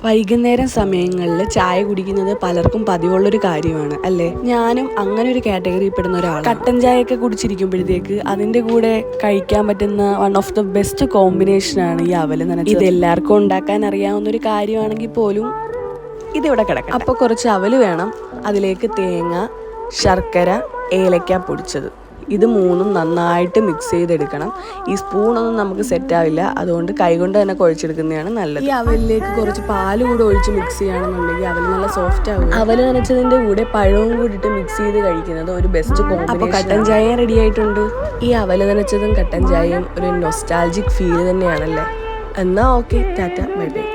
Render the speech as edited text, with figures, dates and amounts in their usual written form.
വൈകുന്നേരം സമയങ്ങളിൽ ചായ കുടിക്കുന്നത് പലർക്കും പതിവുള്ളൊരു കാര്യമാണ് അല്ലേ? ഞാനും അങ്ങനെ ഒരു കാറ്റഗറിയിൽ പെടുന്ന ഒരാളാണ്. കട്ടൻ ചായയൊക്കെ കുടിച്ചിരിക്കുമ്പോഴത്തേക്ക് അതിൻ്റെ കൂടെ കഴിക്കാൻ പറ്റുന്ന വൺ ഓഫ് ദ ബെസ്റ്റ് കോമ്പിനേഷനാണ് ഈ അവൽ നനച്ചത്. ഇത് എല്ലാവർക്കും ഉണ്ടാക്കാൻ അറിയാവുന്ന ഒരു കാര്യമാണെങ്കിൽ പോലും ഇതിവിടെ കിടക്കാം. അപ്പോൾ കുറച്ച് അവൽ വേണം, അതിലേക്ക് തേങ്ങ, ശർക്കര, ഏലക്ക പൊടിച്ചത്, ഇത് മൂന്നും നന്നായിട്ട് മിക്സ് ചെയ്തെടുക്കണം. ഈ സ്പൂണൊന്നും നമുക്ക് സെറ്റാവില്ല, അതുകൊണ്ട് കൈകൊണ്ട് തന്നെ കുഴച്ചെടുക്കുന്നതാണ് നല്ലത്. ഈ അവലിലേക്ക് കുറച്ച് പാല് കൂടെ ഒഴിച്ച് മിക്സ് ചെയ്യുകയാണെന്നുണ്ടെങ്കിൽ അവൽ നല്ല സോഫ്റ്റ് ആവും. അവൽ നനച്ചതിൻ്റെ കൂടെ പഴവും കൂടിയിട്ട് മിക്സ് ചെയ്ത് കഴിക്കുന്നത് ഒരു ബെസ്റ്റ് കോമ്പിനേഷൻ. അപ്പോൾ കട്ടൻ ചായ റെഡി ആയിട്ടുണ്ട്. ഈ അവൽ നനച്ചതും കട്ടൻ ചായയും ഒരു നൊസ്റ്റാൾജിക് ഫീൽ തന്നെയാണല്ലേ. എന്നാൽ ഓക്കെ, ടാറ്റ, ബൈ ബൈ.